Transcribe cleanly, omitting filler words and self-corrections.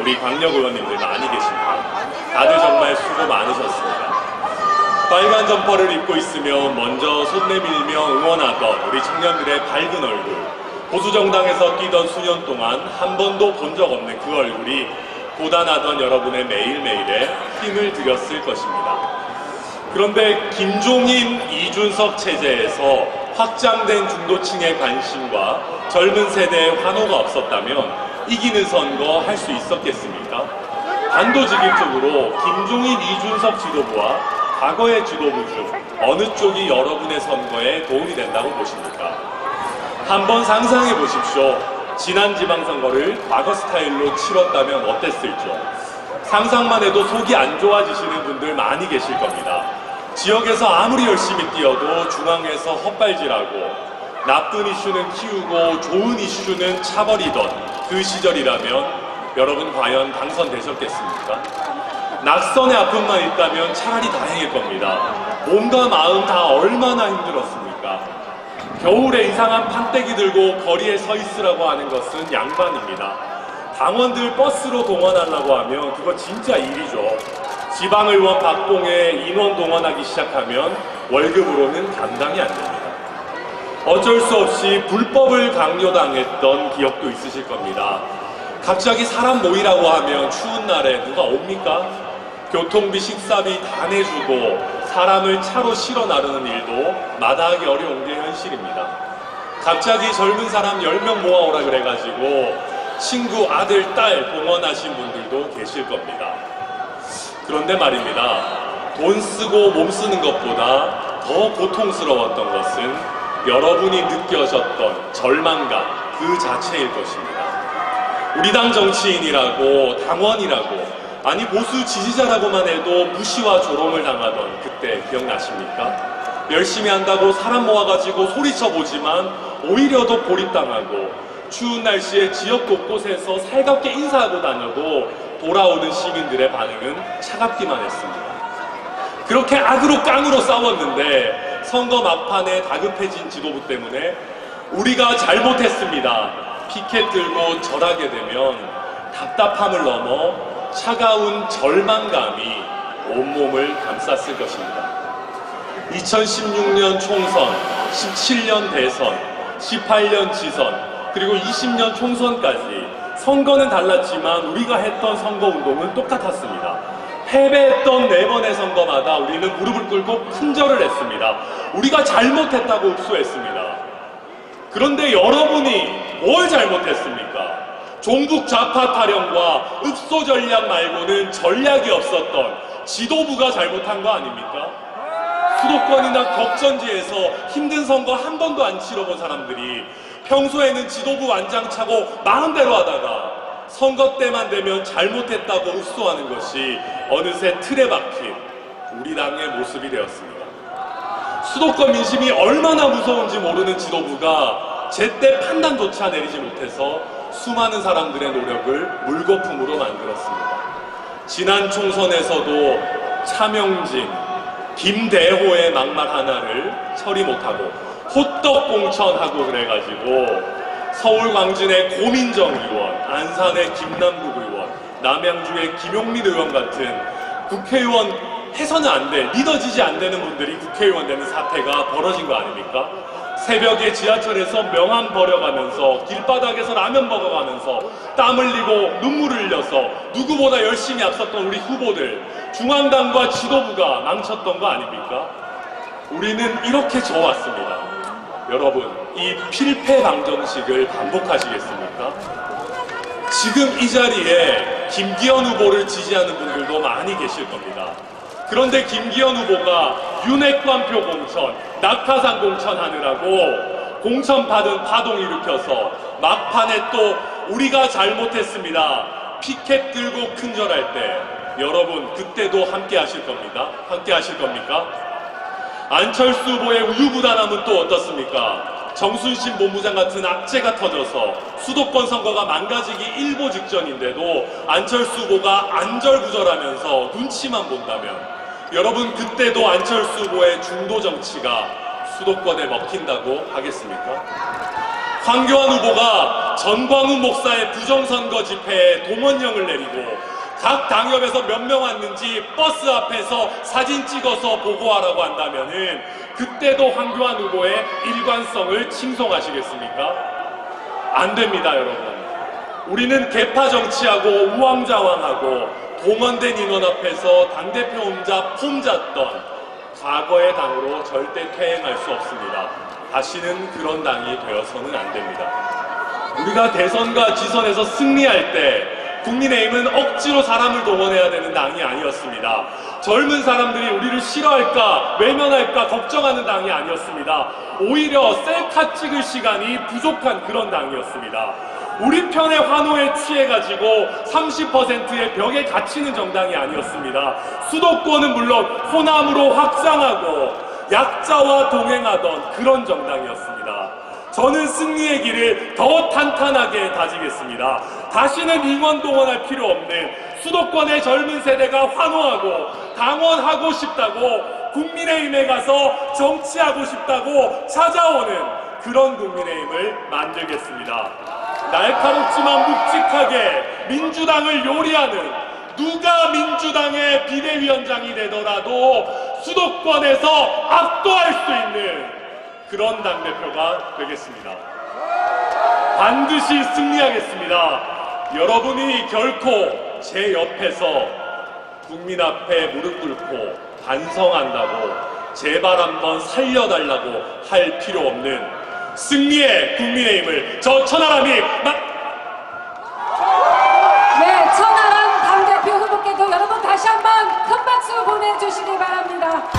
우리 광역 의원님들 많이 계십니다. 다들 정말 수고 많으셨습니다. 빨간 점퍼를 입고 있으며 먼저 손 내밀며 응원하던 우리 청년들의 밝은 얼굴, 보수정당에서 뛰던 수년 동안 한 번도 본 적 없는 그 얼굴이 고단하던 여러분의 매일매일에 힘을 드렸을 것입니다. 그런데 김종인, 이준석 체제에서 확장된 중도층의 관심과 젊은 세대의 환호가 없었다면 이기는 선거 할 수 있었겠습니까? 단도직입적으로 김종인, 이준석 지도부와 과거의 지도부 중 어느 쪽이 여러분의 선거에 도움이 된다고 보십니까? 한번 상상해 보십시오. 지난 지방선거를 과거 스타일로 치렀다면 어땠을죠? 상상만 해도 속이 안 좋아지시는 분들 많이 계실 겁니다. 지역에서 아무리 열심히 뛰어도 중앙에서 헛발질하고 나쁜 이슈는 키우고 좋은 이슈는 차버리던 그 시절이라면 여러분 과연 당선되셨겠습니까? 낙선의 아픔만 있다면 차라리 다행일 겁니다. 몸과 마음 다 얼마나 힘들었습니까? 겨울에 이상한 판때기 들고 거리에 서 있으라고 하는 것은 양반입니다. 당원들 버스로 동원하려고 하면 그거 진짜 일이죠. 지방의원 박봉에 인원 동원하기 시작하면 월급으로는 감당이 안 됩니다. 어쩔 수 없이 불법을 강요당했던 기억도 있으실 겁니다. 갑자기 사람 모이라고 하면 추운 날에 누가 옵니까? 교통비, 식사비 다 내주고 사람을 차로 실어 나르는 일도 마다하기 어려운 게 현실입니다. 갑자기 젊은 사람 10명 모아오라 그래가지고 친구, 아들, 딸 동원하신 분들도 계실 겁니다. 그런데 말입니다. 돈 쓰고 몸 쓰는 것보다 더 고통스러웠던 것은 여러분이 느껴졌던 절망감 그 자체일 것입니다. 우리 당 정치인이라고 당원이라고 아니 보수 지지자라고만 해도 무시와 조롱을 당하던 그때 기억나십니까? 열심히 한다고 사람 모아가지고 소리쳐 보지만 오히려 더 고립당하고 추운 날씨에 지역 곳곳에서 살갑게 인사하고 다녀도 돌아오는 시민들의 반응은 차갑기만 했습니다. 그렇게 악으로 깡으로 싸웠는데 선거 막판에 다급해진 지도부 때문에 우리가 잘못했습니다. 피켓 들고 절하게 되면 답답함을 넘어 차가운 절망감이 온몸을 감쌌을 것입니다. 2016년 총선, 17년 대선, 18년 지선, 그리고 20년 총선까지 선거는 달랐지만 우리가 했던 선거운동은 똑같았습니다. 패배했던 4번의 선거마다 우리는 무릎을 꿇고 큰절을 했습니다. 우리가 잘못했다고 흡수했습니다. 그런데 여러분이 뭘 잘못했습니까? 종북 좌파 타령과 읍소 전략 말고는 전략이 없었던 지도부가 잘못한 거 아닙니까? 수도권이나 격전지에서 힘든 선거 한 번도 안 치러본 사람들이 평소에는 지도부 완장 차고 마음대로 하다가 선거 때만 되면 잘못했다고 흡수하는 것이 어느새 틀에 박힌 우리 당의 모습이 되었습니다. 수도권 민심이 얼마나 무서운지 모르는 지도부가 제때 판단조차 내리지 못해서 수많은 사람들의 노력을 물거품으로 만들었습니다. 지난 총선에서도 차명진, 김대호의 막말 하나를 처리 못하고 호떡 공천하고 그래가지고 서울 광진의 고민정 의원, 안산의 김남국 의원, 남양주의 김용민 의원 같은 국회의원 해서는 안 돼, 믿어지지 안 되는 분들이 국회의원 되는 사태가 벌어진 거 아닙니까? 새벽에 지하철에서 명함 버려가면서 길바닥에서 라면 먹어가면서 땀 흘리고 눈물을 흘려서 누구보다 열심히 앞섰던 우리 후보들, 중앙당과 지도부가 망쳤던 거 아닙니까? 우리는 이렇게 져왔습니다. 여러분, 이 필패 방정식을 반복하시겠습니까? 지금 이 자리에 김기현 후보를 지지하는 분들도 많이 계실 겁니다. 그런데 김기현 후보가 윤핵관표 공천, 낙하산 공천 하느라고 공천 받은 파동 일으켜서 막판에 또 우리가 잘못했습니다. 피켓 들고 큰절할 때 여러분 그때도 함께 하실 겁니다. 함께 하실 겁니까? 안철수 후보의 우유부단함은 또 어떻습니까? 정순신 본부장 같은 악재가 터져서 수도권 선거가 망가지기 일보 직전인데도 안철수 후보가 안절부절하면서 눈치만 본다면 여러분 그때도 안철수 후보의 중도 정치가 수도권에 먹힌다고 하겠습니까? 황교안 후보가 전광훈 목사의 부정선거 집회에 동원령을 내리고 각 당협에서 몇 명 왔는지 버스 앞에서 사진 찍어서 보고하라고 한다면은 그때도 황교안 후보의 일관성을 칭송하시겠습니까? 안 됩니다, 여러분. 우리는 개파 정치하고 우왕좌왕하고 동원된 인원 앞에서 당대표 혼자 폼 잡던 과거의 당으로 절대 퇴행할 수 없습니다. 다시는 그런 당이 되어서는 안 됩니다. 우리가 대선과 지선에서 승리할 때 국민의힘은 억지로 사람을 동원해야 되는 당이 아니었습니다. 젊은 사람들이 우리를 싫어할까 외면할까 걱정하는 당이 아니었습니다. 오히려 셀카 찍을 시간이 부족한 그런 당이었습니다. 우리 편의 환호에 취해가지고 30%의 벽에 갇히는 정당이 아니었습니다. 수도권은 물론 호남으로 확장하고 약자와 동행하던 그런 정당이었습니다. 저는 승리의 길을 더 탄탄하게 다지겠습니다. 다시는 인원 동원할 필요 없는 수도권의 젊은 세대가 환호하고 당원하고 싶다고 국민의힘에 가서 정치하고 싶다고 찾아오는 그런 국민의힘을 만들겠습니다. 날카롭지만 묵직하게 민주당을 요리하는 누가 민주당의 비대위원장이 되더라도 수도권에서 압도할 수 있는 그런 당대표가 되겠습니다. 반드시 승리하겠습니다. 여러분이 결코 제 옆에서 국민 앞에 무릎 꿇고 반성한다고 제발 한번 살려달라고 할 필요 없는 승리의 국민의힘을 저 천하람이 네, 천하람 당대표 후보께도 여러분 다시 한번 큰 박수 보내주시기 바랍니다.